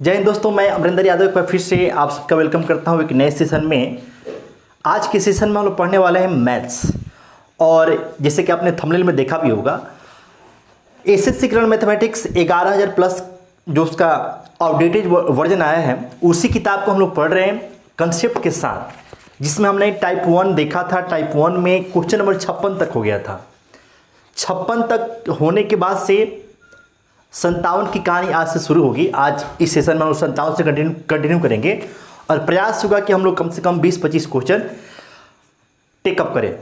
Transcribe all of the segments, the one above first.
जय हिंद दोस्तों, मैं अमरिंदर यादव एक बार फिर से आप सबका वेलकम करता हूं एक नए सेशन में। आज के सेशन में हम लोग पढ़ने वाले हैं मैथ्स। और जैसे कि आपने थंबनेल में देखा भी होगा, एसएससी करंट मैथमेटिक्स 11,000 प्लस जो उसका अपडेटेड वर्जन आया है, उसी किताब को हम लोग पढ़ रहे हैं कंसेप्ट के साथ, जिसमें हमने टाइप 1 देखा था। टाइप 1 में क्वेश्चन नंबर 56 तक हो गया था। 56 तक होने के बाद से 57 की कहानी आज से शुरू होगी। आज इस सेशन में हम 57 से कंटिन्यू करेंगे और प्रयास होगा कि हम लोग कम से कम 20-25 क्वेश्चन टेकअप करें।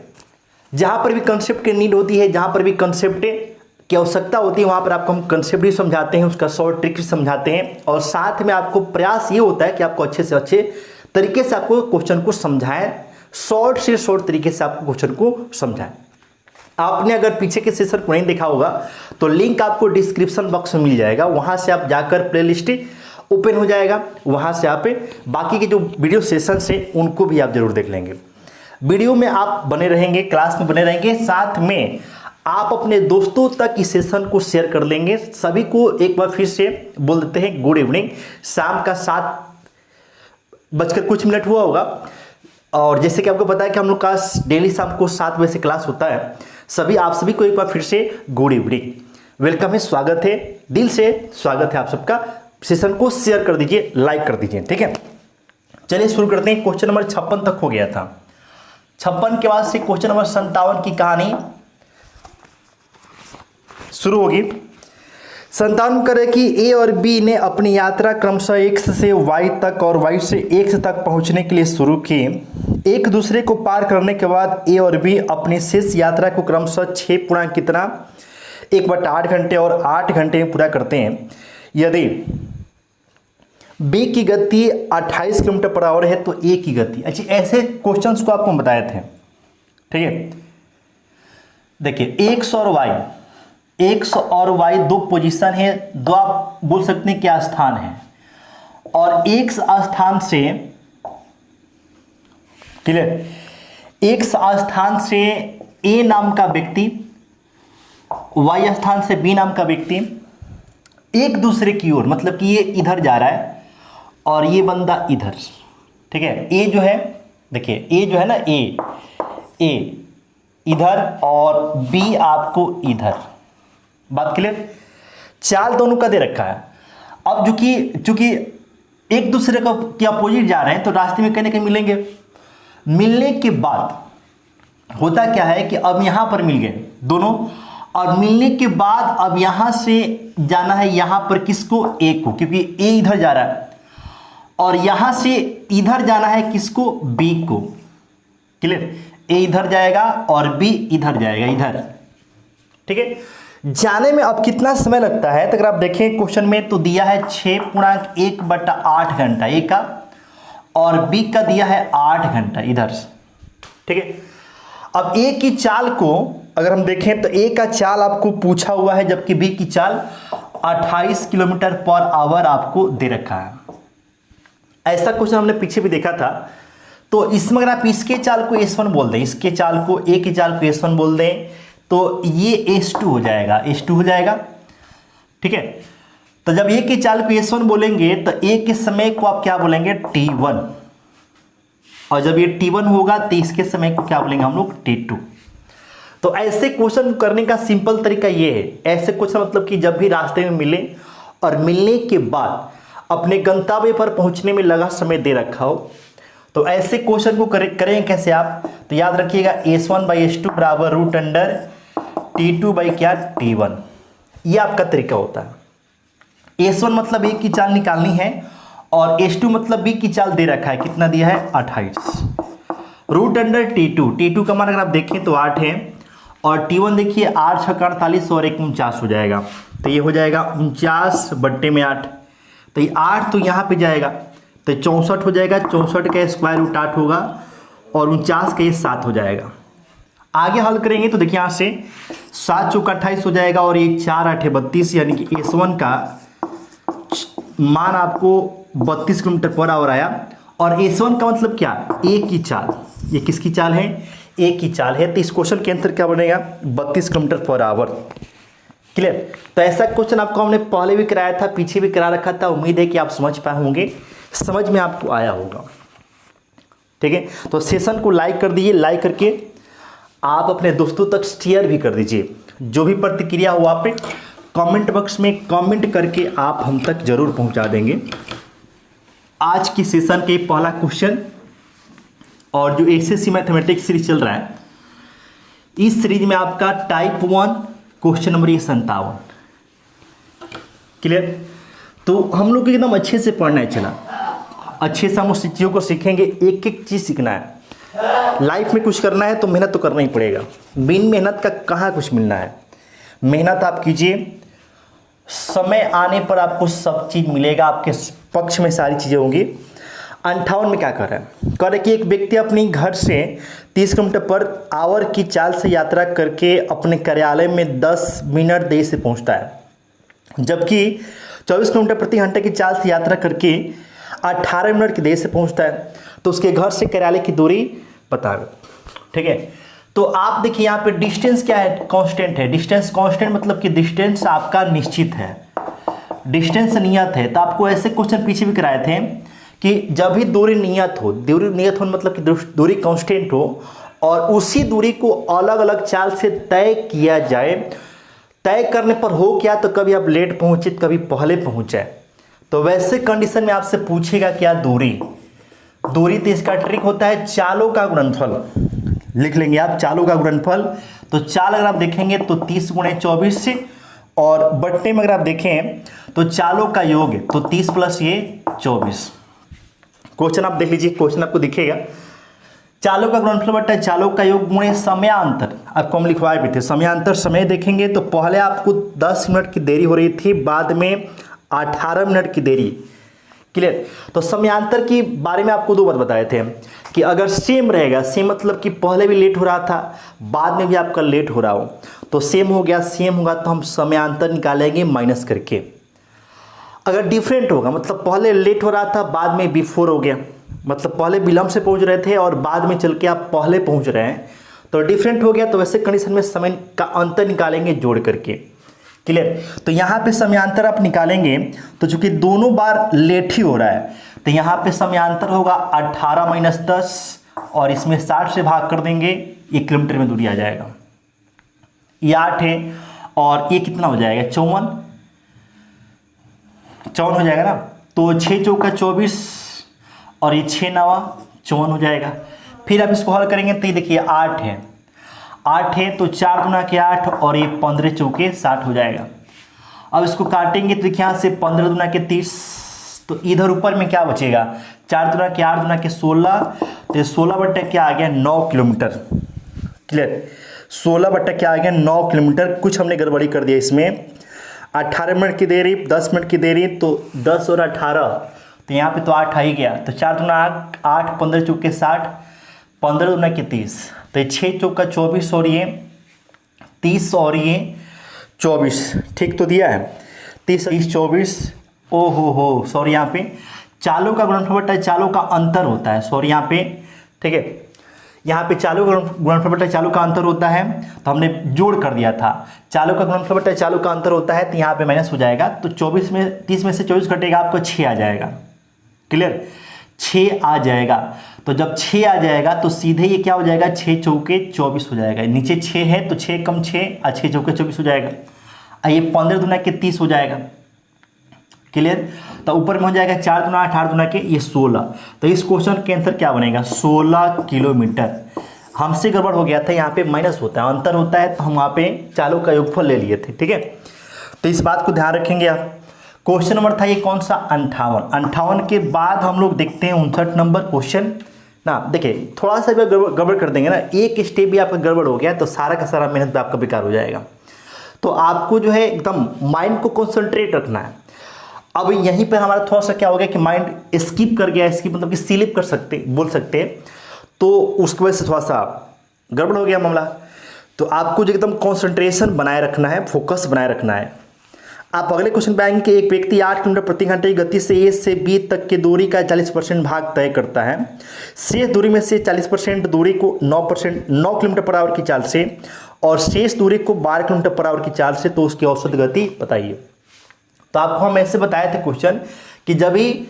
जहाँ पर भी कंसेप्ट की नीड होती है, जहाँ पर भी कंसेप्ट की आवश्यकता होती है, वहाँ पर आपको हम कंसेप्ट भी समझाते हैं, उसका शॉर्ट ट्रिक भी समझाते हैं। और साथ में आपको प्रयास ये होता है कि आपको अच्छे से अच्छे तरीके से आपको क्वेश्चन को समझाएं, शॉर्ट से शॉर्ट तरीके से आपको क्वेश्चन को समझाएं। आपने अगर पीछे के सेशन को नहीं देखा होगा तो लिंक आपको डिस्क्रिप्शन बॉक्स में मिल जाएगा, वहां से आप जाकर प्लेलिस्ट ओपन हो जाएगा, वहां से आप बाकी के जो वीडियो सेशंस हैं उनको भी आप जरूर देख लेंगे। वीडियो में आप बने रहेंगे, क्लास में बने रहेंगे, साथ में आप अपने दोस्तों तक इस सेशन को शेयर कर लेंगे। सभी को एक बार फिर से बोल देते हैं गुड इवनिंग। शाम का 7 बजकर कुछ मिनट हुआ होगा और जैसे कि आपको पता है कि हम लोग का डेली शाम को 7 बजे से क्लास होता है। आप सभी को एक बार फिर से गुड इवनिंग, वेलकम है, स्वागत है, दिल से स्वागत है आप सबका। सेशन को शेयर कर दीजिए, लाइक कर दीजिए, ठीक है। चलिए शुरू करते हैं। क्वेश्चन नंबर 56 तक हो गया था। 56 के बाद से क्वेश्चन नंबर 57 की कहानी शुरू होगी। 57 करे कि ए और बी ने अपनी यात्रा क्रमशः x से y तक और y से x तक पहुंचने के लिए शुरू की। एक दूसरे को पार करने के बाद ए और बी अपनी शेष यात्रा को क्रमशः 6 पूर्णांक कितना 1/8 घंटे और 8 घंटे में पूरा करते हैं। यदि बी की गति 28 किलोमीटर पर आवर है तो ए की गति, अच्छा ऐसे क्वेश्चंस को आपको बताए थे, ठीक है। देखिए x और y दो पोजीशन है, दो आप बोल सकते हैं क्या स्थान है, और x स्थान से क्लियर, x स्थान से a नाम का व्यक्ति, y स्थान से b नाम का व्यक्ति एक दूसरे की ओर, मतलब कि ये इधर जा रहा है और ये बंदा इधर, ठीक है। a जो है, देखिए a जो है ना, a इधर और b आपको इधर, बात क्लियर। चाल दोनों का दे रखा है। अब चूंकि एक दूसरे का के अपोजिट जा रहे हैं तो रास्ते में कहीं ना कहीं मिलेंगे। मिलने के बाद होता क्या है कि अब यहां पर मिल गए दोनों, और मिलने के बाद अब यहां से जाना है यहां पर किसको, ए को, क्योंकि ए इधर जा रहा है, और यहां से इधर जाना है किसको, बी को, क्लियर। ए इधर जाएगा और बी इधर जाएगा, इधर, ठीक है। जाने में अब कितना समय लगता है, तो अगर आप देखें क्वेश्चन में तो दिया है 6 पूर्णांक 1/8 घंटा ए का, और बी का दिया है 8 घंटा इधर, ठीक है। अब ए की चाल को अगर हम देखें तो ए का चाल आपको पूछा हुआ है, जबकि बी की चाल 28 किलोमीटर पर आवर आपको दे रखा है। ऐसा क्वेश्चन हमने पीछे भी देखा था। तो इसमें अगर आप इसके चाल को S1 बोल दें, इसके चाल को, ए की चाल को S1 बोल दें, तो ये S2 हो जाएगा, S2 हो जाएगा, ठीक है। तो जब ए की चाल को S1 बोलेंगे तो ए के समय को आप क्या बोलेंगे, T1, और जब ये T1 होगा तो इसके समय को क्या बोलेंगे हम लोग, T2। तो ऐसे क्वेश्चन करने का सिंपल तरीका ये है। ऐसे क्वेश्चन मतलब कि जब भी रास्ते में मिले और मिलने के बाद अपने गंतव्य पर पहुंचने में लगा समय दे रखा हो, तो ऐसे क्वेश्चन को करें कैसे आप, तो याद रखिएगा S1/S2 बराबर √T2/T1, ये आपका तरीका होता है। S1 मतलब ए की चाल निकालनी है और S2 मतलब बी की चाल दे रखा है, कितना दिया है, 28, √T2 का मान अगर आप देखें तो 8 है, और T1 देखिए 8 6 48 और 1 49 हो जाएगा, तो ये हो जाएगा 49/8। तो ये 8 तो यहाँ पे जाएगा तो 64 हो जाएगा, 64 का स्क्वायर रूट 8 होगा, और 49 का ये 7 हो जाएगा। आगे हल करेंगे तो देखिए यहाँ से 7 चौका 28 हो जाएगा, और ये 4 8 32, यानी कि S1 का मान आपको 32 किलोमीटर पर आवर आया। और S1 का मतलब क्या, ए की चाल, ये किसकी चाल है, ए की चाल है। तो इस क्वेश्चन के आंसर क्या बनेगा, 32 किलोमीटर पर आवर, क्लियर। तो ऐसा क्वेश्चन आपको हमने पहले भी कराया था, पीछे भी करा रखा था। उम्मीद है कि आप समझ पाए होंगे, समझ में आपको आया होगा। ठीक है, तो सेशन को लाइक कर दीजिए, लाइक करके आप अपने दोस्तों तक शेयर भी कर दीजिए। जो भी प्रतिक्रिया हो आप कमेंट बॉक्स में कमेंट करके आप हम तक जरूर पहुंचा देंगे। आज की सेशन के पहला क्वेश्चन, और जो एसएससी मैथमेटिक्स सीरीज चल रहा है, इस सीरीज में आपका टाइप 1 क्वेश्चन नंबर 57। क्लियर। तो हम लोग एकदम अच्छे से पढ़ना है, चला अच्छे से हम उस चीज़ों को सीखेंगे। एक एक चीज़ सीखना है। लाइफ में कुछ करना है तो मेहनत तो करना ही पड़ेगा। बिन मेहनत का कहाँ कुछ मिलना है। मेहनत आप कीजिए, समय आने पर आपको सब चीज़ मिलेगा, आपके पक्ष में सारी चीज़ें होंगी। 58 में क्या कर रहा है, कह रहे कि एक व्यक्ति अपनी घर से 30 किलोमीटर पर आवर की चाल से यात्रा करके अपने कार्यालय में 10 मिनट देरी से पहुंचता है, जबकि 24 किलोमीटर प्रति घंटे की चाल से यात्रा करके 18 मिनट की देरी से पहुंचता है। तो उसके घर से कार्यालय की दूरी बता दो। ठीक है, तो आप देखिए यहाँ पे डिस्टेंस क्या है, कांस्टेंट है। डिस्टेंस कांस्टेंट मतलब कि डिस्टेंस आपका निश्चित है, डिस्टेंस नियत है। तो आपको ऐसे क्वेश्चन पीछे भी कराए थे कि जब भी दूरी नियत हो, दूरी नियत हो मतलब कि दूरी कांस्टेंट हो, और उसी दूरी को अलग अलग चाल से तय किया जाए। तय करने पर हो क्या, तो कभी आप लेट पहुंचे, कभी पहले पहुंचे। तो वैसे कंडीशन में आपसे पूछेगा क्या, दूरी। दूरी तो इसका ट्रिक होता है चालों का गुणनफल। लिख लेंगे आप चालों का गुणनफल। तो चाल अगर आप देखेंगे तो 30 × 24 से, और बट्टे में अगर आप देखें तो चालों का योग है तो 30 + ये 24। क्वेश्चन आप देख लीजिए, क्वेश्चन आपको दिखेगा चालों का गुणनफल बट्टा चालों का योग गुणे समयांतर। आपको हम लिखवाए भी थे समयांतर। समय देखेंगे तो पहले आपको 10 मिनट की देरी हो रही थी, बाद में 18 मिनट की देरी। क्लियर। तो समयांतर के बारे में आपको 2 बात बताए थे कि अगर सेम रहेगा, सेम मतलब कि पहले भी लेट हो रहा था, बाद में भी आपका लेट हो रहा हो, तो सेम हो गया। सेम होगा तो हम समयांतर निकालेंगे माइनस करके। अगर डिफरेंट होगा मतलब पहले लेट हो रहा था, बाद में बिफोर हो गया, मतलब पहले विलंब से पहुंच रहे थे और बाद में चल के आप पहले पहुंच रहे हैं, तो डिफरेंट हो गया। तो वैसे कंडीशन में समय का अंतर निकालेंगे जोड़ करके। क्लियर। तो यहाँ पे समयांतर आप निकालेंगे तो चूंकि दोनों बार लेट ही हो रहा है, तो यहाँ पे समयांतर होगा 18 - 10, और इसमें 60 से भाग कर देंगे, 1 किलोमीटर में दूरी आ जाएगा। ये 8 है, और ये कितना हो जाएगा, 54 हो जाएगा ना। तो 6 × 4 = 24, और ये 6 × 9 = 54 हो जाएगा। फिर आप इसको हल करेंगे तो ये देखिए 8 है, 8 है तो 4 × 2 = 8, और ये 15 × 4 = 60 हो जाएगा। अब इसको काटेंगे तो देखिए यहाँ से 15 × 2 = 30, तो इधर ऊपर में क्या बचेगा, 4 × 2 = 8, 2 × 16, तो ये 16 बट्टा क्या आ गया, 9 किलोमीटर। क्लियर। 16 बट्टा क्या आ गया, 9 किलोमीटर। कुछ हमने गड़बड़ी कर दिया इसमें, 18 मिनट की देरी, 10 मिनट की देरी, तो 10 और 18, तो यहाँ पे तो 8 आ ही गया। तो 4 × 2 = 8, 15 × 4 = 60, 15 × 2 = 30, तो 6 × 4 = 24, और ये 30, और ये 24। ठीक तो दिया है, 30, 30, 24। ओ हो सॉरी, यहाँ पे चालों का गुणनफल बट्टा चालों का अंतर होता है, सॉरी यहाँ पे। ठीक है, यहाँ पे चालों का गुणनफल बट्टा चालों का अंतर होता है, तो हमने जोड़ कर दिया था। चालों का गुणनफल बट्टा चालों का अंतर होता है, तो यहाँ पे माइनस हो जाएगा। तो 24 में 30 में से 24 घटेगा, आपको 6 आ जाएगा। क्लियर, 6 आ जाएगा। तो जब 6 आ जाएगा तो सीधे ये क्या हो जाएगा, 6 × 4 = 24 हो जाएगा। नीचे 6 है तो 6 × 6 = 6 × 4 = 24 हो जाएगा। ये 15 × 2 = 30 हो जाएगा। क्लियर। तो ऊपर में हो जाएगा 4 × 2 = 8, 8 × 2 = 16। तो इस क्वेश्चन के आंसर क्या बनेगा, 16 किलोमीटर। हमसे गड़बड़ हो गया था, यहाँ पे माइनस होता है, अंतर होता है, तो हम वहाँ पे चालों का योगफल ले लिए थे। ठीक है, तो इस बात को ध्यान रखेंगे आप। क्वेश्चन नंबर था ये कौन सा, 58 के बाद हम लोग देखते हैं 59 नंबर क्वेश्चन ना। देखिए थोड़ा सा भी गड़बड़ कर देंगे ना, एक स्टेप भी आपका गड़बड़ हो गया तो सारा का सारा मेहनत भी आपका बेकार हो जाएगा। तो आपको जो है एकदम माइंड को कॉन्सेंट्रेट रखना है। अब यहीं पर हमारा थोड़ा सा क्या हो गया कि माइंड स्किप कर गया, स्किप मतलब कि स्लिप कर सकते, बोल सकते हैं, तो उसकी वजह से थोड़ा सा गड़बड़ हो गया मामला। तो आपको जो एकदम कॉन्सेंट्रेशन बनाए रखना है, फोकस बनाए रखना है। आप अगले क्वेश्चन पे आएंगे कि एक व्यक्ति 8 किलोमीटर प्रति घंटे की गति से ए से बी तक की दूरी का 40% भाग तय करता है। शेष दूरी में से 40% दूरी को 9 किलोमीटर पर आवर की चाल से और शेष दूरी को 12 किलोमीटर पर आवर की चाल से, तो उसकी औसत गति बताइए। तो आपको हम ऐसे बताए थे क्वेश्चन कि जब भी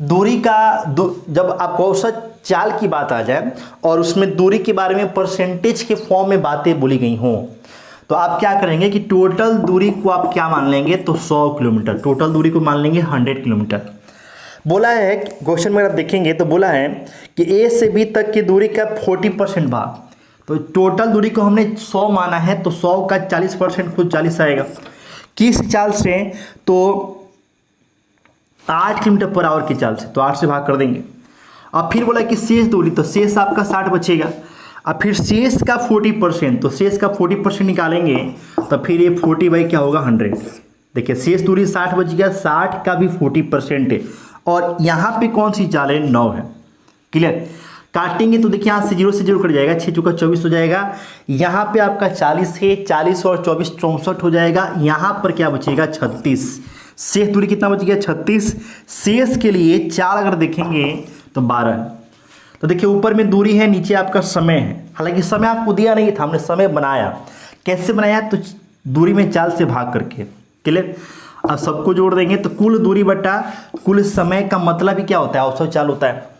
दूरी का जब आपको औसत चाल की बात आ जाए और उसमें दूरी के बारे में परसेंटेज के फॉर्म में बातें बोली गई हों, तो आप क्या करेंगे कि टोटल दूरी को आप क्या मान लेंगे, तो 100 किलोमीटर, टोटल दूरी को मान लेंगे 100 किलोमीटर। बोला है क्वेश्चन में आप देखेंगे तो बोला है कि ए से बी तक की दूरी का 40% भाग, तो टोटल दूरी को हमने 100 माना है, तो 100 का 40% खुद 40 आएगा। किस चाल से, तो 8 किलोमीटर पर आवर की चाल से, तो 8 से भाग कर देंगे। अब फिर बोला कि शेष दूरी, तो शेष आपका 60 बचेगा। अब फिर शेष का 40%, तो शेष का 40% निकालेंगे, तो फिर ये 40 बाई क्या होगा 100। देखिए शेष दूरी 60 बच गया, 60 का भी 40% है, और यहाँ पे कौन सी चाल है, 9 है। क्लियर। काटेंगे तो देखिए यहाँ से 0 से 0 कट जाएगा, 6 चौका 24 हो जाएगा। यहाँ पे आपका 40 है, 40 और 24 64 हो जाएगा। यहाँ पर क्या बचेगा 36। शेष दूरी कितना बच गया 36। शेष के लिए चाल अगर देखेंगे तो 12 है। तो देखिए ऊपर में दूरी है, नीचे आपका समय है। हालांकि समय आपको दिया नहीं था, हमने समय बनाया। कैसे बनाया, तो दूरी में चाल से भाग करके। क्लियर। अब सबको जोड़ देंगे तो कुल दूरी बटा कुल समय का मतलब ही क्या होता है, औसत चाल होता है।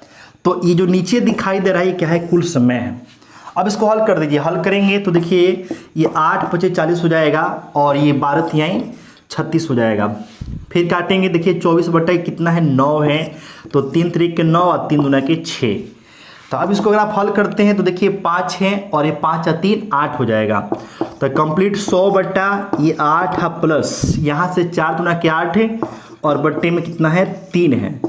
तो ये जो नीचे दिखाई दे रहा है क्या है, कुल समय है। अब इसको हल कर दीजिए। हल करेंगे तो देखिए ये 8 × 5 = 40 हो जाएगा, और ये 12 × 3 = 36 हो जाएगा। फिर काटेंगे, देखिए 24 बटा कितना है 9 है, तो 3 × 3 = 9 और 3 × 2 = 6। तो अब इसको अगर आप हल करते हैं तो देखिए 5 है, और ये 5 और 3 8 हो जाएगा। तो कंप्लीट 100 बटा ये 8 है, प्लस यहाँ से 4 × 2 = 8 है, और बट्टे में कितना है 3 है।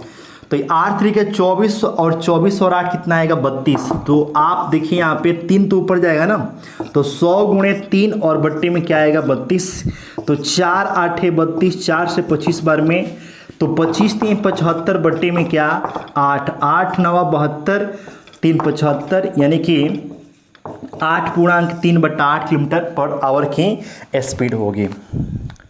तो ये 8 × 3 = 24, और 24 और 8 कितना आएगा 32। तो आप देखिए यहाँ पे 3 तो ऊपर जाएगा ना, तो 100 × 3 और बट्टे में क्या आएगा 32। तो 4 8 है 32, 4 से 25 बार में, तो 25 3 75, बट्टे में क्या 8, 8 9 72, 3 75, यानी कि 8.3 बटा 8 किलोमीटर पर आवर की स्पीड होगी।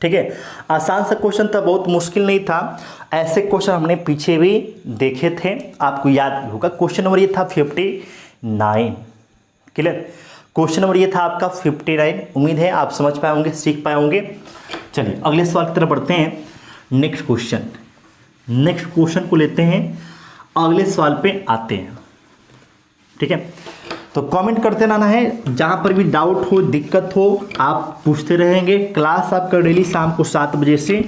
ठीक है। आसान सा क्वेश्चन था, बहुत मुश्किल नहीं था। ऐसे क्वेश्चन हमने पीछे भी देखे थे, आपको याद भी होगा। क्वेश्चन नंबर ये था 59। क्लियर। क्वेश्चन नंबर ये था आपका 59। उम्मीद है आप समझ पाए होंगे, सीख पाए होंगे। चलिए अगले सवाल की तरफ बढ़ते हैं। नेक्स्ट क्वेश्चन को लेते हैं, अगले सवाल पे आते हैं। ठीक है। तो कमेंट करते रहना है, जहाँ पर भी डाउट हो, दिक्कत हो, आप पूछते रहेंगे। क्लास आपका डेली शाम को 7 बजे से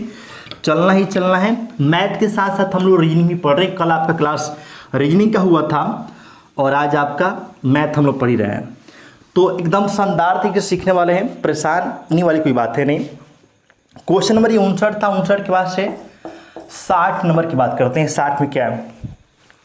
चलना ही चलना है। मैथ के साथ साथ हम लोग रीजनिंग भी पढ़ रहे हैं। कल आपका क्लास रीजनिंग का हुआ था, और आज आपका मैथ हम लोग पढ़ ही रहे हैं। तो एकदम शानदार तरीके से सीखने वाले हैं, परेशानी वाली कोई बात है नहीं। क्वेश्चन नंबर ये 59 था। 59 के बाद से 60 नंबर की बात करते हैं। 60 में क्या है,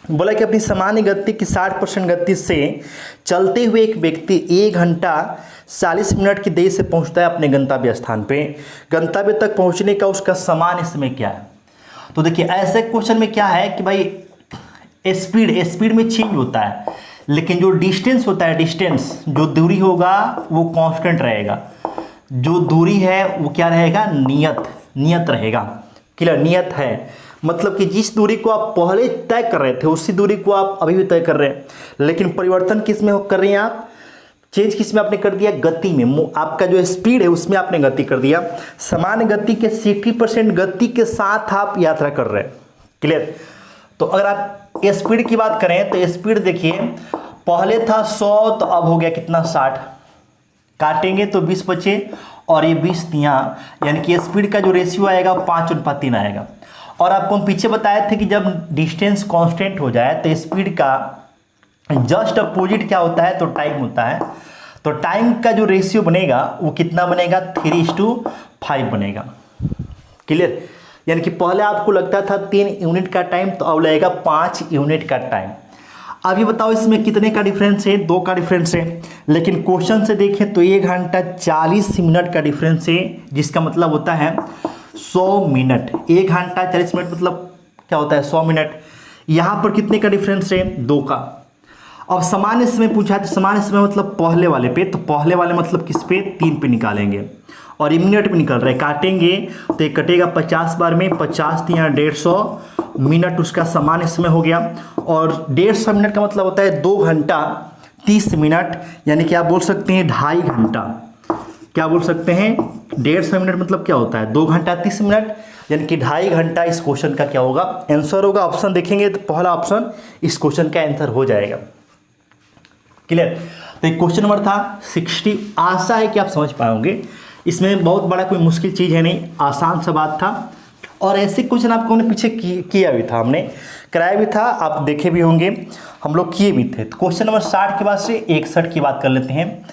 बोला कि अपनी सामान्य गति की 60% गति से चलते हुए एक व्यक्ति 1 घंटा 40 मिनट की देरी से पहुंचता है अपने गंतव्य स्थान पे। गंतव्य तक पहुंचने का उसका सामान्य समय क्या है। तो देखिए ऐसे क्वेश्चन में क्या है कि भाई स्पीड में चेंज होता है, लेकिन जो डिस्टेंस होता है, डिस्टेंस जो दूरी होगा वो कांस्टेंट रहेगा। जो दूरी है वो क्या रहेगा, नियत रहेगा। क्लियर। नियत है मतलब कि जिस दूरी को आप पहले तय कर रहे थे उसी दूरी को आप अभी भी तय कर रहे हैं, लेकिन परिवर्तन किस में कर रहे हैं आप, चेंज किस में आपने कर दिया, गति में। आपका जो स्पीड है उसमें आपने गति कर दिया। सामान्य गति के 60% गति के साथ आप यात्रा कर रहे हैं। क्लियर। तो अगर आप स्पीड की बात करें तो स्पीड देखिए पहले था 100, तो अब हो गया कितना 60। काटेंगे तो 20 बचे, और ये 20 यहाँ, यानी कि स्पीड का जो रेशियो आएगा 5:3 आएगा। और आपको हम पीछे बताए थे कि जब डिस्टेंस कांस्टेंट हो जाए तो स्पीड का जस्ट अपोजिट क्या होता है, तो टाइम होता है। तो टाइम का जो रेशियो बनेगा वो कितना बनेगा, 3:5 बनेगा। क्लियर। यानी कि पहले आपको लगता था 3 यूनिट का टाइम, तो अब लगेगा 5 यूनिट का टाइम। अभी बताओ इसमें कितने का डिफरेंस है, 2 का डिफरेंस है। लेकिन क्वेश्चन से देखें तो 1 घंटा 40 मिनट का डिफरेंस है, जिसका मतलब होता है 100 मिनट। 1 घंटा 40 मिनट मतलब क्या होता है, 100 मिनट। यहाँ पर कितने का डिफरेंस है, 2 का। अब सामान्य समय पूछा है, तो सामान्य समय मतलब पहले वाले पे, तो पहले वाले मतलब किस पे, 3 पे निकालेंगे, और ये मिनट में निकल रहा है। काटेंगे तो ये कटेगा 50 बार में, 50 × 150 मिनट उसका सामान्य समय हो गया। और 150 मिनट का मतलब होता है 2 घंटा 30 मिनट, यानी कि आप बोल सकते हैं 2.5 घंटा। क्या बोल सकते हैं 150 मिनट मतलब क्या होता है 2 घंटा 30 मिनट, यानी कि 2.5 घंटा इस क्वेश्चन का क्या होगा आंसर होगा। ऑप्शन देखेंगे तो पहला ऑप्शन इस क्वेश्चन का आंसर हो जाएगा। क्लियर। तो एक क्वेश्चन नंबर था 60। आशा है कि आप समझ पाओगे, इसमें बहुत बड़ा कोई मुश्किल चीज़ है नहीं, आसान सा बात था। और ऐसे क्वेश्चन आपको हमने पीछे किया भी था, हमने कराया भी था, आप देखे भी होंगे, हम लोग किए भी थे। क्वेश्चन नंबर 60 के बाद से 61 की बात कर लेते हैं।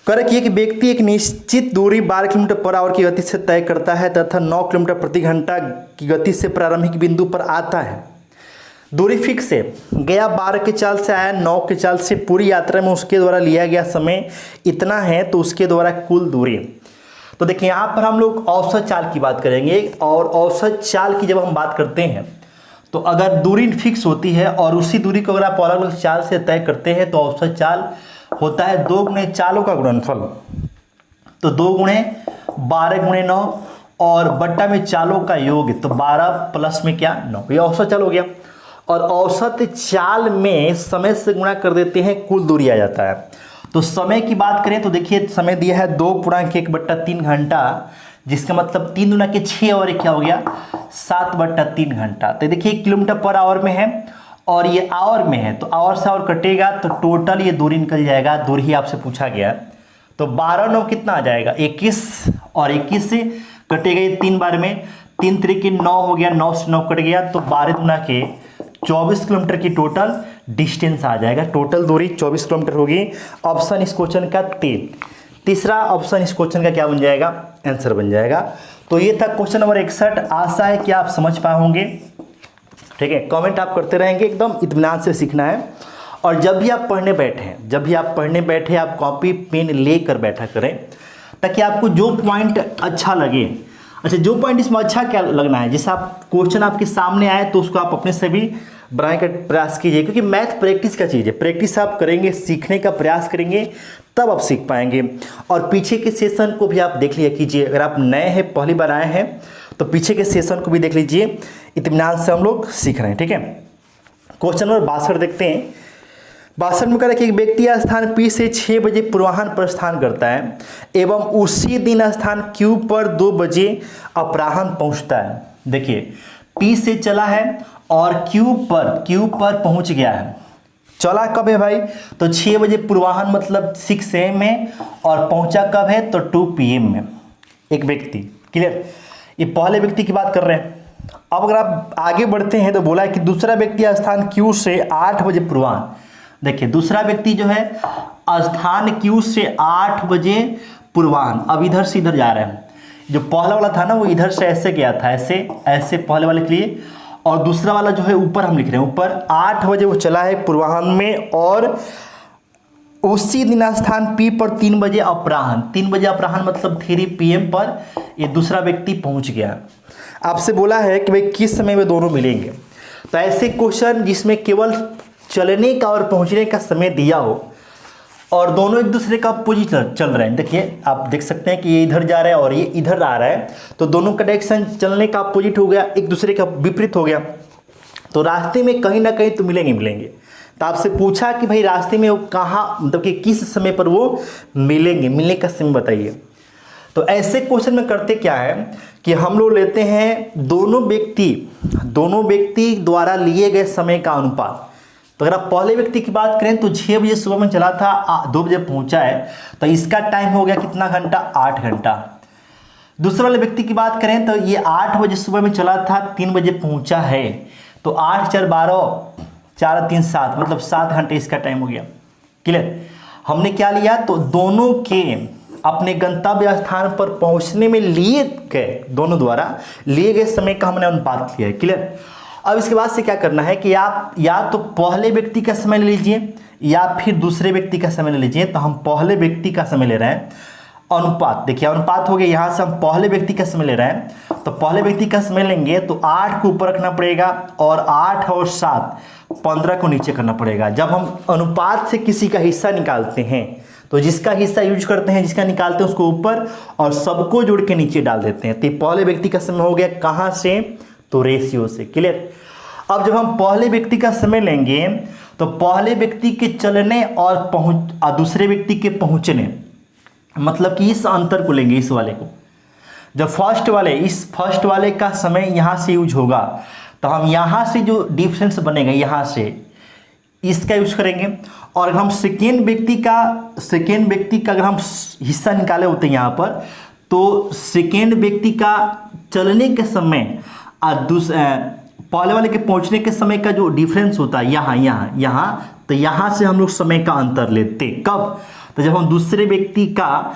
कह रहा कि व्यक्ति एक निश्चित दूरी 12 किलोमीटर पर आवर की गति से तय करता है तथा 9 किलोमीटर प्रति घंटा की गति से प्रारंभिक बिंदु पर आता है। दूरी फिक्स है, गया 12 के चाल से आया 9 के चाल से, पूरी यात्रा में उसके द्वारा लिया गया समय इतना है, तो उसके द्वारा कुल दूरी। तो देखिए यहाँ पर हम लोग औसत चाल की बात करेंगे, और औसत चाल की जब हम बात करते हैं तो अगर दूरी फिक्स होती है और उसी दूरी को अगर आप अलग अलग चाल से तय करते हैं तो औसत चाल होता है 2 गुणे चालों का गुणनफल। तो 2 गुणे 12 गुणे 9 और बट्टा में चालों का योग, तो 12 प्लस में क्या 9, ये औसत चाल हो गया। और औसत चाल में समय से गुणा कर देते हैं, कुल दूरी आ जाता है। तो समय की बात करें तो देखिए समय दिया है 2.1/3 घंटा, जिसका मतलब 3 गुना के 6 और एक क्या हो गया 7/3 घंटा। तो देखिए किलोमीटर पर आवर में है और ये आवर में है, तो आवर से आवर कटेगा तो टोटल ये दूरी निकल जाएगा। दूरी ही आपसे पूछा गया, तो 12 9 कितना आ जाएगा 21, और 21 से कटेगा ये 3 बार में, 3 त्रिक 9 हो गया, 9 से 9 कट गया, तो 12 गुना के 24 किलोमीटर की टोटल डिस्टेंस आ जाएगा। टोटल दूरी 24 किलोमीटर होगी। ऑप्शन इस क्वेश्चन का तीसरा ऑप्शन इस क्वेश्चन का क्या बन जाएगा आंसर बन जाएगा। तो ये था क्वेश्चन नंबर 61। आशा है कि आप समझ पाए होंगे। ठीक है, कमेंट आप करते रहेंगे, एकदम इत्मीनान से सीखना है। और जब भी आप पढ़ने बैठे आप कॉपी पेन लेकर बैठा करें, ताकि आपको जो पॉइंट अच्छा लगे, अच्छा जो पॉइंट इसमें अच्छा क्या लगना है, जैसे आप क्वेश्चन आपके सामने आए तो उसको आप अपने से भी बनाने का प्रयास कीजिए, क्योंकि मैथ प्रैक्टिस का चीज़ है। प्रैक्टिस आप करेंगे, सीखने का प्रयास करेंगे, तब आप सीख पाएंगे। और पीछे के सेशन को भी आप देख लिया कीजिए, अगर आप नए हैं पहली बार आए हैं तो पीछे के सेशन को भी देख लीजिए, इत्मीनान से हम लोग सीख रहे हैं। ठीक है, क्वेश्चन नंबर 62 देखते हैं। 62 में कह रहा है कि एक व्यक्ति स्थान P से 6 बजे पूर्वाह्न प्रस्थान करता है एवं उसी दिन स्थान Q पर 2 बजे अपराह्न पहुंचता है। देखिए P से चला है और Q पर पहुंच गया है। चला कब है भाई, तो 6 बजे पूर्वाह्न मतलब 6 AM में, और पहुंचा कब है तो 2 PM में एक व्यक्ति। क्लियर, ये पहले व्यक्ति की बात कर रहे हैं। अब अगर आप आगे बढ़ते हैं तो बोला है कि दूसरा व्यक्ति स्थान Q से 8 बजे पूर्वाह्न। देखिए दूसरा व्यक्ति जो है स्थान Q से 8 बजे पूर्वाह्न, अब इधर से इधर जा रहे हैं। जो पहला वाला था ना वो इधर से ऐसे गया था, ऐसे पहले वाले के लिए, और दूसरा वाला जो है ऊपर हम लिख रहे हैं, ऊपर 8 बजे वो चला है पूर्वाह्न में, और उसी दिन स्थान P पर 3 बजे अपराह्न, 3 बजे अपराह्न मतलब 3 PM पर ये दूसरा व्यक्ति पहुंच गया। आपसे बोला है कि भाई किस समय में दोनों मिलेंगे। तो ऐसे क्वेश्चन जिसमें केवल चलने का और पहुंचने का समय दिया हो और दोनों एक दूसरे का अपोजिट चल रहे हैं। देखिए आप देख सकते हैं कि ये इधर जा रहा है और ये इधर आ रहा है, तो दोनों का डायरेक्शन चलने का अपोजिट हो गया, एक दूसरे का विपरीत हो गया, तो रास्ते में कहीं ना कहीं तो मिलेंगे। तो आपसे पूछा कि भाई रास्ते में वो कहाँ, मतलब कि किस समय पर वो मिलेंगे, मिलने का समय बताइए। तो ऐसे क्वेश्चन में करते क्या है कि हम लोग लेते हैं दोनों व्यक्ति द्वारा लिए गए समय का अनुपात। तो अगर आप पहले व्यक्ति की बात करें तो 6 बजे सुबह में चला था, 2 बजे पहुंचा है, तो इसका टाइम हो गया कितना घंटा 8 घंटा। दूसरे वाले व्यक्ति की बात करें तो ये 8 बजे सुबह में चला था, 3 बजे पहुंचा है, तो 8 4 12 4 3 7 मतलब 7 घंटे इसका टाइम हो गया। क्लियर, हमने क्या लिया तो दोनों के अपने गंतव्य स्थान पर पहुंचने में लिए गए, दोनों द्वारा लिए गए समय का हमने अनुपात लिया है। क्लियर, अब इसके बाद से क्या करना है कि आप या तो पहले व्यक्ति का समय ले लीजिए या फिर दूसरे व्यक्ति का समय ले लीजिए। तो हम पहले व्यक्ति का समय ले रहे हैं, अनुपात देखिए अनुपात हो गया, यहाँ से हम पहले व्यक्ति का समय ले रहे हैं, तो पहले व्यक्ति का समय लेंगे तो 8 को ऊपर रखना पड़ेगा और 8 और 7 15 को नीचे करना पड़ेगा। जब हम अनुपात से किसी का हिस्सा निकालते हैं तो जिसका हिस्सा यूज करते हैं, जिसका निकालते हैं उसको ऊपर और सबको जोड़ के नीचे डाल देते हैं। तो पहले व्यक्ति का समय हो गया कहाँ से, तो रेशियो से। क्लियर, अब जब हम पहले व्यक्ति का समय लेंगे तो पहले व्यक्ति के चलने और दूसरे व्यक्ति के पहुंचने, मतलब कि इस अंतर को लेंगे, इस वाले को। जब इस फर्स्ट वाले का समय यहाँ से यूज होगा तो हम यहाँ से जो डिफरेंस बनेगा यहाँ से इसका यूज करेंगे। और अगर हम सेकेंड व्यक्ति का अगर हम हिस्सा निकाले होते हैं यहाँ पर, तो सेकेंड व्यक्ति का चलने के समय पहले वाले के पहुँचने के समय का जो डिफरेंस होता है यहाँ, तो यहाँ से हम लोग समय का अंतर लेते। कब? तो जब हम दूसरे व्यक्ति का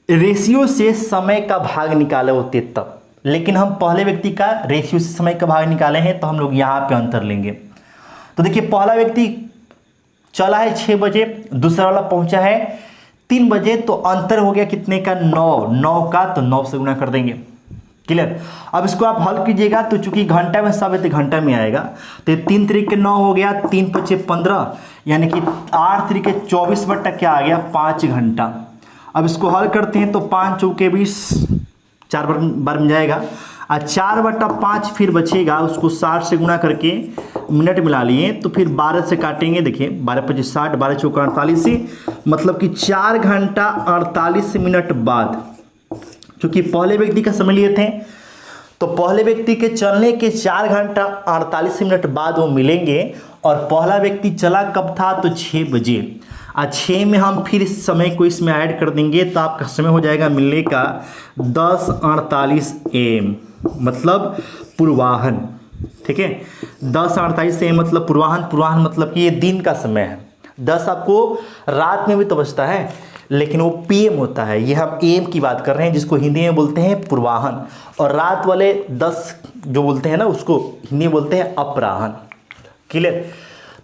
रेशियो से समय का भाग निकाले होते तब। लेकिन हम पहले व्यक्ति का रेशियो से समय का भाग निकाले हैं तो हम लोग यहाँ पे अंतर लेंगे। तो देखिए, पहला व्यक्ति चला है 6 बजे, दूसरा वाला पहुंचा है 3 बजे, तो अंतर हो गया कितने का? 9 का, तो 9 से गुना कर देंगे। क्लियर? अब इसको आप हल कीजिएगा तो चूंकि घंटा में सब है तो घंटा में आएगा, तो 3 तरीके 9 हो गया, 3 पचे 15, यानी कि 8 तरीके 24 बटा क्या आ गया? 5 घंटा। अब इसको हल करते हैं तो 5 चौके 20, 4 बार में जाएगा, और 4/5 फिर बचेगा, उसको 60 से गुना करके मिनट मिला लिए, तो फिर 12 से काटेंगे। देखिए 12 पच्चीस 60, 12 चौका 48, मतलब कि 4 घंटा 48 मिनट बाद, क्योंकि पहले व्यक्ति का समय लिए थे तो पहले व्यक्ति के चलने के 4 घंटा 48 मिनट बाद वो मिलेंगे। और पहला व्यक्ति चला कब था? तो 6 बजे। और 6 में हम फिर इस समय को इसमें ऐड कर देंगे तो आपका समय हो जाएगा मिलने का 10:48 AM, मतलब पूर्वाहन। ठीक है, 10:48 AM मतलब पूर्वाहन मतलब कि ये दिन का समय है। 10 आपको रात में भी तो बचता है, लेकिन वो PM होता है। ये हम AM की बात कर रहे हैं, जिसको हिंदी में बोलते हैं पूर्वाहन। और रात वाले 10 जो बोलते हैं ना, उसको हिंदी में बोलते हैं अपराहन। क्लियर?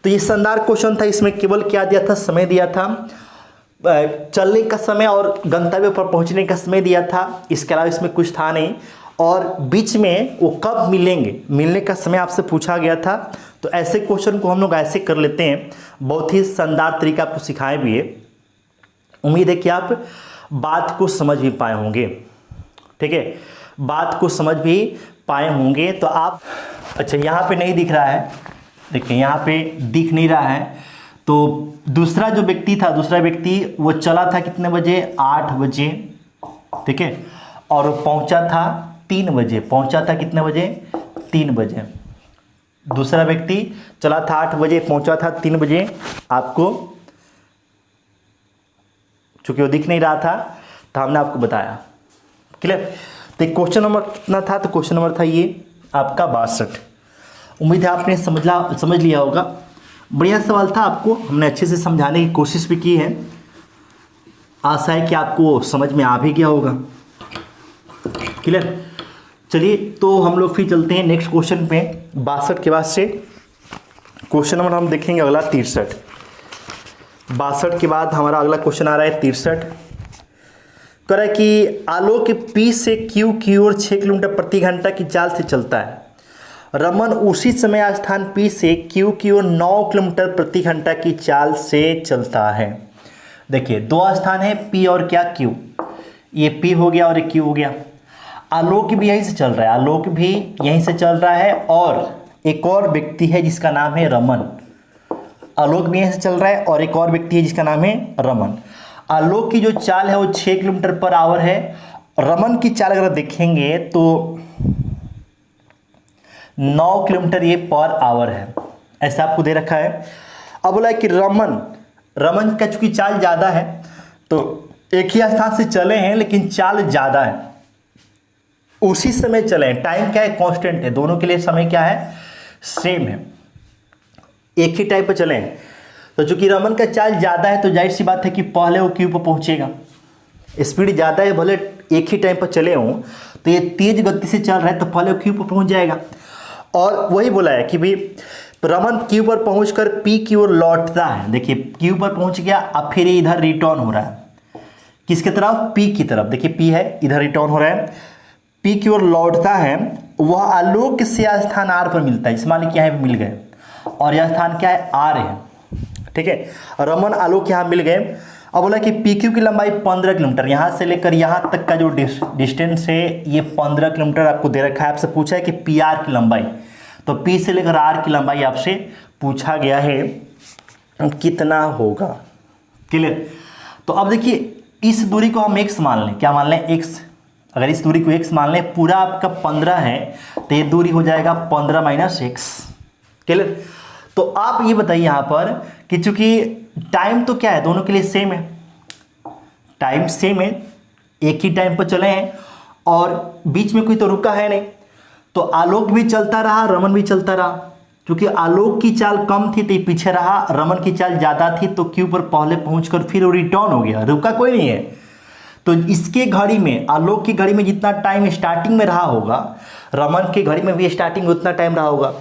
तो ये शानदार क्वेश्चन था। इसमें केवल क्या दिया था? समय दिया था, चलने का समय और गंतव्य पर पहुंचने का समय दिया था। इसके अलावा इसमें कुछ था नहीं। और बीच में वो कब मिलेंगे, मिलने का समय आपसे पूछा गया था। तो ऐसे क्वेश्चन को हम लोग ऐसे कर लेते हैं। बहुत ही शानदार तरीका आपको सिखाए भी है। उम्मीद है कि आप बात को समझ भी पाए होंगे। ठीक है, बात को समझ भी पाए होंगे। तो आप, अच्छा यहाँ पे नहीं दिख रहा है, देखिए यहाँ पे दिख नहीं रहा है। तो दूसरा जो व्यक्ति था, दूसरा व्यक्ति वो चला था कितने बजे? 8 बजे। ठीक है, और वो पहुंचा था 3 बजे। पहुंचा था कितने बजे? 3 बजे। दूसरा व्यक्ति चला था 8 बजे, पहुंचा था 3 बजे। आपको चूंकि वो दिख नहीं रहा था तो हमने आपको बताया। क्लियर? तो क्वेश्चन नंबर कितना था? तो क्वेश्चन नंबर था ये आपका 62। उम्मीद है आपने समझ लिया होगा। बढ़िया सवाल था, आपको हमने अच्छे से समझाने की कोशिश भी की है। आशा है कि आपको समझ में आ भी गया होगा। क्लियर? चलिए, तो हम लोग फिर चलते हैं नेक्स्ट क्वेश्चन पे। 62 के बाद से क्वेश्चन नंबर हम देखेंगे अगला 63। 62 के बाद हमारा अगला क्वेश्चन आ रहा है 63। कह रहा है कि आलोक P से Q की ओर 6 किलोमीटर प्रति घंटा की चाल से चलता है। रमन उसी समय स्थान P से Q की ओर 9 किलोमीटर प्रति घंटा की चाल से चलता है। देखिए, 2 स्थान है, P और क्या? Q। ये P हो गया और ये Q हो गया। आलोक भी यहीं से चल रहा है, आलोक भी यहीं से चल रहा है। और एक और व्यक्ति है जिसका नाम है रमन। आलोक भी यहीं से चल रहा है और एक और व्यक्ति है जिसका नाम है रमन। आलोक की जो चाल है वो 6 किलोमीटर पर आवर है। रमन की चाल अगर देखेंगे तो 9 किलोमीटर ये पर आवर है, ऐसा आपको दे रखा है। अब बोला है कि रमन का चूंकि चाल ज़्यादा है तो एक ही स्थान से चले हैं, लेकिन चाल ज़्यादा है, उसी समय चले हैं। टाइम क्या है? कांस्टेंट है। दोनों के लिए समय क्या है? सेम है, एक ही टाइम पर चले हैं। तो चूंकि रमन का चाल ज़्यादा है तो जाहिर सी बात है कि पहले वो क्यू पर पहुंचेगा। स्पीड ज़्यादा है, भले एक ही टाइम पर चले हों, तो ये तेज गति से चल रहा है तो पहले वो क्यू पर पहुंच जाएगा। और वही बोला है कि भाई रमन क्यू पर पहुंचकर पी की ओर लौटता है। देखिए, क्यू पर पहुंच गया, अब फिर इधर रिटर्न हो रहा है किसके तरफ? पी की तरफ। देखिए पी है, इधर रिटर्न हो रहा है, पी की ओर लौटता है। वह आलोक से स्थान आर पर मिलता है। इस मान लीजिए यहाँ पे मिल गए और यह स्थान क्या है? आर है। ठीक है, रमन आलोक यहाँ मिल गए। अब बोला कि पी क्यू की लंबाई 15 किलोमीटर, यहाँ से लेकर यहाँ तक का जो डिस्टेंस है ये 15 किलोमीटर आपको दे रखा है। आपसे पूछा है कि पी आर की लंबाई, तो पी से लेकर आर की लंबाई आपसे पूछा गया है कितना होगा। क्लियर? तो अब देखिए इस दूरी को हम x मान लें, क्या मान लें x, अगर इस दूरी को x मान लें, पूरा आपका 15 है तो ये दूरी हो जाएगा 15 माइनस x। क्लियर। तो आप ये बताइए यहाँ पर कि चूंकि टाइम तो क्या है, दोनों के लिए सेम है, टाइम सेम है, एक ही टाइम पर चले हैं और बीच में कोई तो रुका है नहीं, तो आलोक भी चलता रहा, रमन भी चलता रहा। क्योंकि आलोक की चाल कम थी तो ये पीछे रहा, रमन की चाल ज़्यादा थी तो क्यू पर पहले पहुंचकर फिर वो रिटर्न हो गया, रुका कोई नहीं है। तो इसके घड़ी में, आलोक की घड़ी में जितना टाइम स्टार्टिंग में रहा होगा, रमन की घड़ी में भी स्टार्टिंग में उतना टाइम रहा होगा,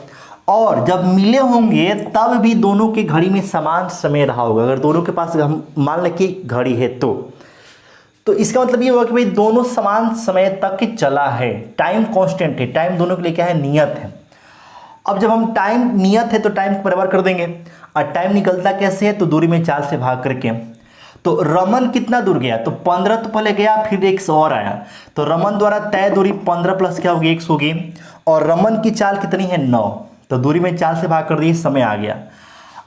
और जब मिले होंगे तब भी दोनों के घड़ी में समान समय रहा होगा। अगर दोनों के पास हम मान लें कि घड़ी है तो इसका मतलब ये होगा कि भाई दोनों समान समय तक चला है, टाइम कांस्टेंट है, टाइम दोनों के लिए क्या है, नियत है। अब जब हम टाइम नियत है तो टाइम को बराबर कर देंगे, और टाइम निकलता कैसे है, तो दूरी में 4 से भाग करके। तो रमन कितना दूर गया, तो 15 तो पहले गया, फिर x और आया, तो रमन द्वारा तय दूरी 15 प्लस क्या होगी, x होगी, और रमन की चाल कितनी है, 9, तो दूरी में 4 से भाग कर दिए, समय आ गया।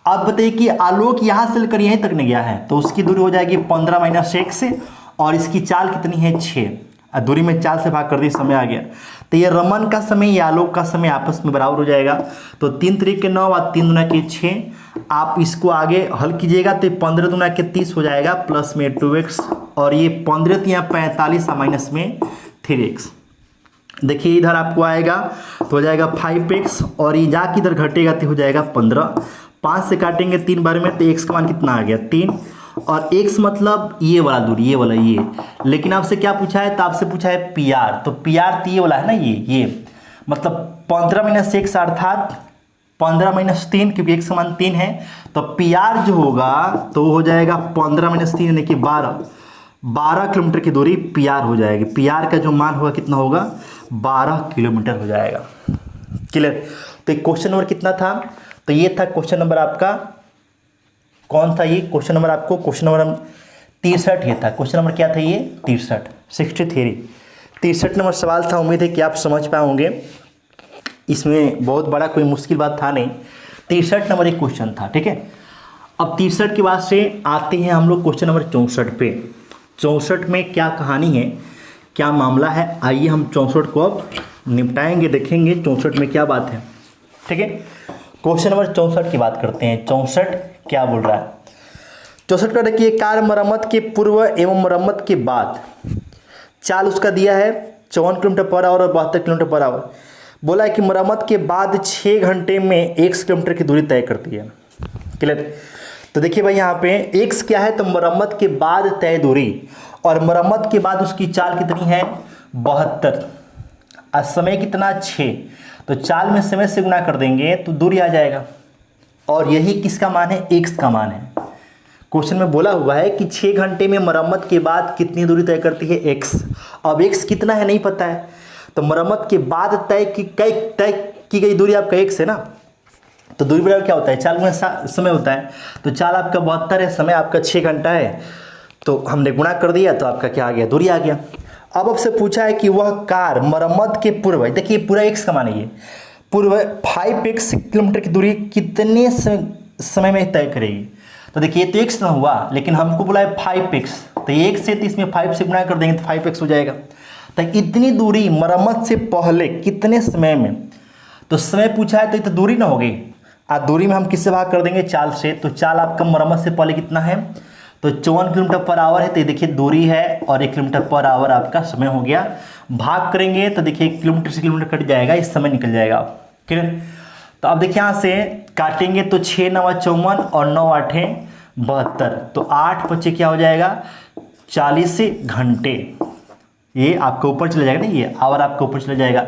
अब बताइए कि आलोक यहाँ से लेकर यहीं तक नहीं गया है, तो उसकी दूरी हो जाएगी 15 माइनस x, और इसकी चाल कितनी है, 6, दूरी में 4 से भाग कर दी, समय आ गया। तो ये रमन का समय या आलोक का समय आपस में बराबर हो जाएगा। तो 3 3 के 9 और 3 दूना के 6, आप इसको आगे हल कीजिएगा तो 15 दूना के 30 हो जाएगा, प्लस में 2x, और ये 15 या 45 माइनस में 3x। देखिए इधर आपको आएगा तो हो जाएगा 5x, और ये जाके इधर घटेगा तो हो जाएगा 15, 5 से काटेंगे 3 बार में, तो x का मान कितना आ गया, 3, और x मतलब ये वाला दूरी, ये वाला, ये। लेकिन आपसे क्या पूछा है, तो आपसे पूछा है PR, तो PR तो ये वाला है ना, ये मतलब 15 माइनस x अर्थात 15 माइनस 3, क्योंकि x का मान 3 है, तो PR जो होगा तो हो जाएगा 15 माइनस 3 यानी कि 12 किलोमीटर की दूरी PR हो जाएगी। PR का जो मान होगा कितना होगा, 12 किलोमीटर हो जाएगा। क्लियर। तो क्वेश्चन नंबर कितना था, तो ये था क्वेश्चन नंबर आपका, कौन था ये क्वेश्चन नंबर, आपको क्वेश्चन नंबर 63 ये था। क्वेश्चन नंबर क्या था ये, 63 नंबर सवाल था। उम्मीद है कि आप समझ पाए होंगे, इसमें बहुत बड़ा कोई मुश्किल बात था नहीं, 63 नंबर एक क्वेश्चन था। ठीक है, अब 63 के बाद से आते हैं हम लोग क्वेश्चन नंबर 64 पे। 64 में क्या कहानी है, क्या मामला है, आइए हम 64 को अब निपटाएंगे, देखेंगे 64 में क्या बात है। ठीक है, क्वेश्चन नंबर 64 की बात करते हैं। 64 क्या बोल रहा है, 64 का देखिए, कार मरम्मत के पूर्व एवं मरम्मत के बाद चाल उसका दिया है 54 किलोमीटर पर आवर और 72 किलोमीटर पर आवर। बोला है कि मरम्मत के बाद 6 घंटे में 1 किलोमीटर की दूरी तय करती है। क्लियर। तो देखिए भाई यहाँ पे x क्या है, तो मरम्मत के बाद तय दूरी, और मरम्मत के बाद उसकी चाल कितनी है, 72, और समय कितना, 6, तो चाल में समय से गुना कर देंगे तो दूरी आ जाएगा, और यही किसका मान है, x का मान है। क्वेश्चन में बोला हुआ है कि 6 घंटे में मरम्मत के बाद कितनी दूरी तय करती है, x। अब x कितना है नहीं पता है, तो मरम्मत के बाद तय की गई दूरी आपका x है ना, तो दूरी बराबर क्या होता है, चाल में समय होता है, तो चाल आपका 72 है, समय आपका 6 घंटा है, तो हमने गुणा कर दिया तो आपका क्या आ गया, दूरी आ गया। अब आपसे पूछा है कि वह कार मरम्मत के पूर्व, देखिए पूरा x का मान है, ये पूर्व 5x किलोमीटर की दूरी कितने समय में तय करेगी। तो देखिए ये तो x ना हुआ, लेकिन हमको बोला है 5x, तो ये x से तो इसमें 5 से गुणा कर देंगे तो 5x हो जाएगा। तो इतनी दूरी मरम्मत से पहले कितने समय में, तो समय पूछा है तो दूरी ना होगी, दूरी में हम किससे भाग कर देंगे, चाल से। तो चाल आपका मरम्मत से पहले कितना है, तो 54 किलोमीटर पर आवर है, तो देखिए दूरी है, और 1 किलोमीटर पर आवर आपका समय हो गया। भाग करेंगे तो देखिए किलोमीटर से किलोमीटर कट जाएगा, इस समय निकल जाएगा। क्लियर। तो अब देखिए यहाँ से काटेंगे तो 6 9 54 और 9 8 72, तो 8 बचे क्या हो जाएगा, 40 घंटे। ये आपका ऊपर चला जाएगा ना, ये आवर आपका ऊपर चला जाएगा,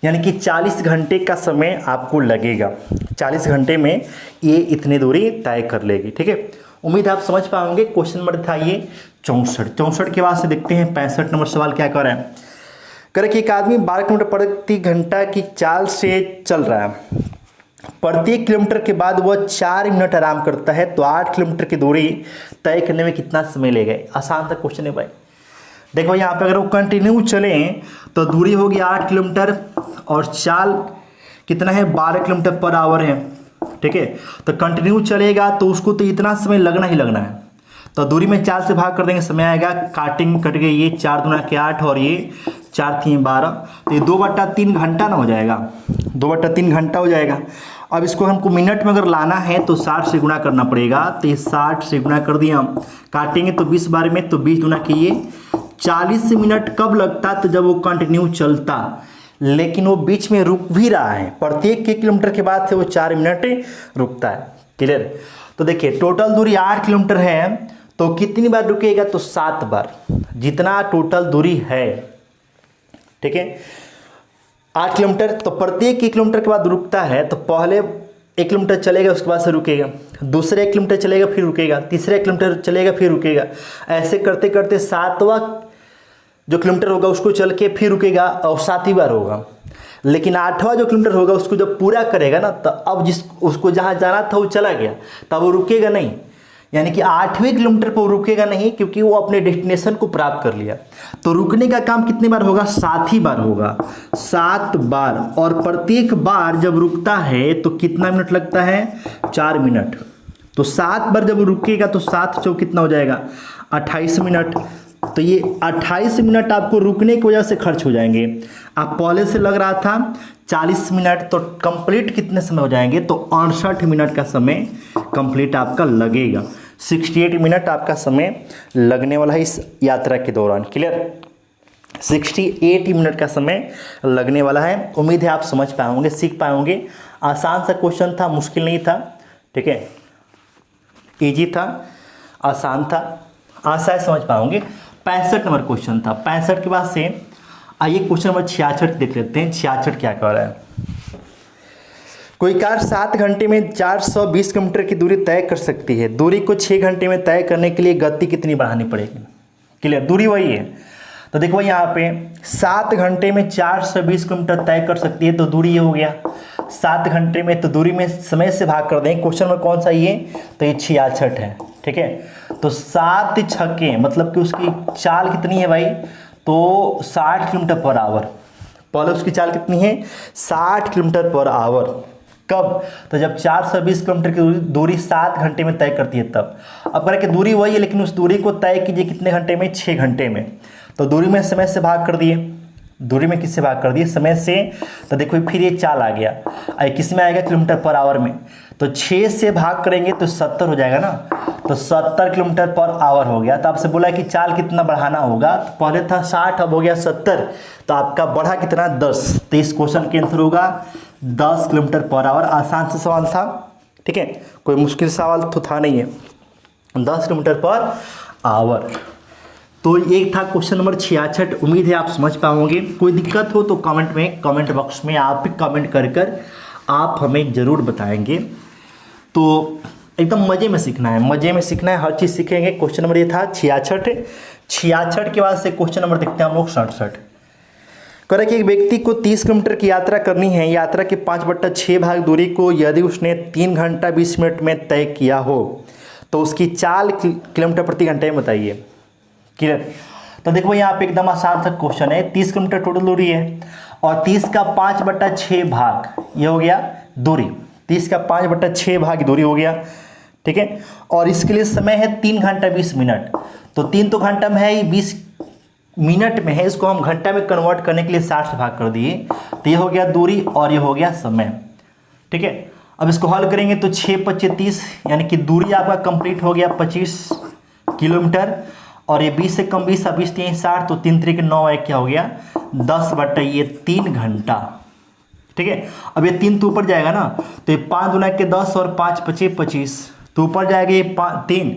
यानी कि 40 घंटे का समय आपको लगेगा। 40 घंटे में ये इतनी दूरी तय कर लेगी। ठीक है, उम्मीद आप समझ पाओगे। क्वेश्चन नंबर था ये 64 के बाद से देखते हैं 65 नंबर सवाल क्या कर रहा है। करें कि एक आदमी 12 किलोमीटर प्रति घंटा की चाल से चल रहा है, प्रत्येक किलोमीटर के बाद वह 4 मिनट आराम करता है, तो 8 किलोमीटर की दूरी तय करने में कितना समय लेगा। आसान सा क्वेश्चन है भाई। देखो यहाँ पे अगर वो कंटिन्यू चले तो दूरी होगी 8 किलोमीटर, और चाल कितना है, 12 किलोमीटर पर आवर है। ठीक है, तो कंटिन्यू चलेगा तो उसको तो इतना समय लगना ही लगना है, तो दूरी में 4 से भाग कर देंगे, समय आएगा, काटेंगे, कट गए, ये 4 दूना के 8 और ये 4 3 12, तो ये 2/3 घंटा ना हो जाएगा, 2/3 घंटा हो जाएगा। अब इसको हमको मिनट में अगर लाना है तो 60 से गुणा करना पड़ेगा, तो ये 60 से गुणा कर दिया हम, काटेंगे तो 20 बार में, तो 20 दूना के ये 40 मिनट कब लगता, तो जब वो कंटिन्यू चलता, लेकिन वो बीच में रुक भी रहा है, प्रत्येक के किलोमीटर के बाद से वो 4 मिनट रुकता है। क्लियर? तो देखिए टोटल दूरी 8 किलोमीटर है, तो कितनी बार रुकेगा, तो 7 बार, जितना टोटल दूरी है। ठीक है, 8 किलोमीटर, तो प्रत्येक 1 किलोमीटर के बाद रुकता है, तो पहले 1 किलोमीटर चलेगा, उसके बाद से रुकेगा, दूसरे 1 किलोमीटर चलेगा फिर रुकेगा, तीसरे 1 किलोमीटर चलेगा फिर रुकेगा, ऐसे करते करते 7वां जो किलोमीटर होगा उसको चल के फिर रुकेगा और 7वीं बार होगा। लेकिन 8वां जो किलोमीटर होगा उसको जब पूरा करेगा ना, तो अब उसको जहाँ जाना था वो चला गया, तब वो रुकेगा नहीं, यानी कि 8वें किलोमीटर पर वो रुकेगा नहीं, क्योंकि वो अपने डेस्टिनेशन को प्राप्त कर लिया। तो रुकने का काम कितनी बार होगा, 7 ही बार होगा, 7 बार। और प्रत्येक बार जब रुकता है तो कितना मिनट लगता है, 4 मिनट। तो 7 बार जब रुकेगा तो 7 चौक कितना हो जाएगा, 28 मिनट। तो ये 28 मिनट आपको रुकने की वजह से खर्च हो जाएंगे। आप पहले से लग रहा था 40 मिनट, तो कंप्लीट कितने समय हो जाएंगे, तो 68 मिनट का समय कंप्लीट आपका लगेगा, 68 मिनट आपका समय लगने वाला है इस यात्रा के दौरान। क्लियर? 68 मिनट का समय लगने वाला है। उम्मीद है आप समझ पाओगे, सीख पाओगे। आसान सा क्वेश्चन था, मुश्किल नहीं था। ठीक है, इजी था, आसान था, आशा समझ पाओगे। 65 नंबर क्वेश्चन था। 65 के बाद से आइए क्वेश्चन नंबर 66 देख लेते हैं। 66 क्या कह रहा है, कोई कार 7 घंटे में 420 किलोमीटर की दूरी तय कर सकती है। दूरी को 6 घंटे में तय करने के लिए गति कितनी बढ़ानी पड़ेगी। क्लियर? दूरी वही है। तो देखो यहाँ पे 7 घंटे में 420 किलोमीटर तय कर सकती है, तो दूरी ये हो गया 7 घंटे में। तो दूरी में समय से भाग कर दें, क्वेश्चन में कौन सा ये, तो ये 66 है। ठीक है, तो 7 छक्के मतलब कि उसकी चाल कितनी है भाई, तो 60 किलोमीटर पर आवर। पहले उसकी चाल कितनी है, 60 किलोमीटर पर आवर। कब, तो जब 420 किलोमीटर की दूरी 7 घंटे में तय करती है तब। अब करें कि दूरी वही है, लेकिन उस दूरी को तय कीजिए कितने घंटे में, 6 घंटे में। तो दूरी में समय से भाग कर दिए, दूरी में किससे भाग कर दिए, समय से। तो देखो फिर ये चाल आ गया, किस में आएगा, किलोमीटर पर आवर में। तो 6 से भाग करेंगे तो 70 हो जाएगा ना, तो 70 किलोमीटर पर आवर हो गया। तो आपसे बोला कि चाल कितना बढ़ाना होगा, तो पहले था 60, अब हो गया 70, तो आपका बढ़ा कितना, 10। तो इस क्वेश्चन के आंसर होगा 10 किलोमीटर पर आवर। आसान सा सवाल था। ठीक है, कोई मुश्किल सवाल तो था नहीं है। 10 किलोमीटर पर आवर। तो एक था क्वेश्चन नंबर 66। उम्मीद है आप समझ पाओगे। कोई दिक्कत हो तो कमेंट बॉक्स में आप कमेंट कर आप हमें ज़रूर बताएंगे। तो एकदम मज़े में सीखना है, मज़े में सीखना है, हर चीज़ सीखेंगे। क्वेश्चन नंबर ये था 66। 66 के बाद से क्वेश्चन नंबर देखते हैं हम लोग 67। करें कि एक व्यक्ति को 30 किलोमीटर की यात्रा करनी है। यात्रा के 5/6 भाग दूरी को यदि उसने 3 घंटा 20 मिनट में तय किया हो, तो उसकी चाल किलोमीटर प्रति घंटे में बताइए। क्लियर? तो देखो यहाँ पे एकदम आसान सा क्वेश्चन है। 30 किलोमीटर टोटल दूरी है और 30 का 5/6 भाग, ये हो गया दूरी। 30 का 5/6 भाग दूरी हो गया। ठीक है, और इसके लिए समय है 3 घंटा 20 मिनट। तो 3 तो घंटा में है, 20 मिनट में है, इसको हम घंटा में कन्वर्ट करने के लिए 60 से भाग कर दिए। तो ये हो गया दूरी और ये हो गया समय। ठीक है, अब इसको हल करेंगे तो 6×5 30, यानी कि दूरी आपका कंप्लीट हो गया 25 किलोमीटर। और ये 20 से कम 20, 20 3 60, तो 3 3 9 1 क्या हो गया, 10/3 घंटा। ठीक है, अब ये 3 तो ऊपर जाएगा ना, तो ये 5 दूना के 10 और 5 5 25, तो ऊपर जाएगा ये 3।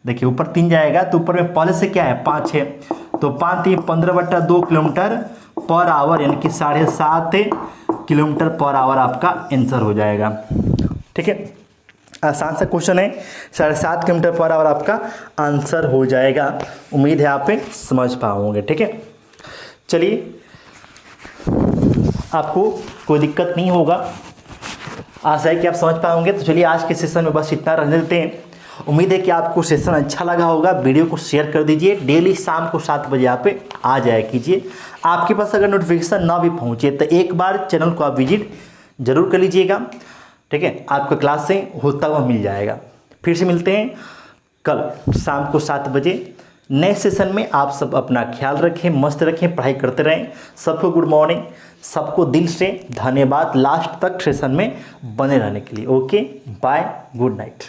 देखिए ऊपर 3 जाएगा, तो ऊपर में पहले से क्या है 5 है, तो 5 3 15/2 किलोमीटर पर आवर, यानी कि 7.5 किलोमीटर पर आवर आपका आंसर हो जाएगा। ठीक है, आसान सा क्वेश्चन है। 7.5 किलोमीटर पर आवर आपका आंसर हो जाएगा। उम्मीद है आप समझ पाओगे। ठीक है, चलिए, आपको कोई दिक्कत नहीं होगा, आशा है कि आप समझ पाओगे। तो चलिए आज के सेशन में बस इतना रहने देते हैं। उम्मीद है कि आपको सेशन अच्छा लगा होगा। वीडियो को शेयर कर दीजिए। डेली शाम को 7 बजे आप आ जाया कीजिए। आपके पास अगर नोटिफिकेशन ना भी पहुंचे तो एक बार चैनल को आप विजिट जरूर कर लीजिएगा। ठीक है, आपका क्लास से होता हुआ मिल जाएगा। फिर से मिलते हैं कल शाम को 7 बजे नए सेशन में आप सब अपना ख्याल रखें, मस्त रखें, पढ़ाई करते रहें। सबको गुड मॉर्निंग, सबको दिल से धन्यवाद लास्ट तक सेशन में बने रहने के लिए। Okay, bye, good night.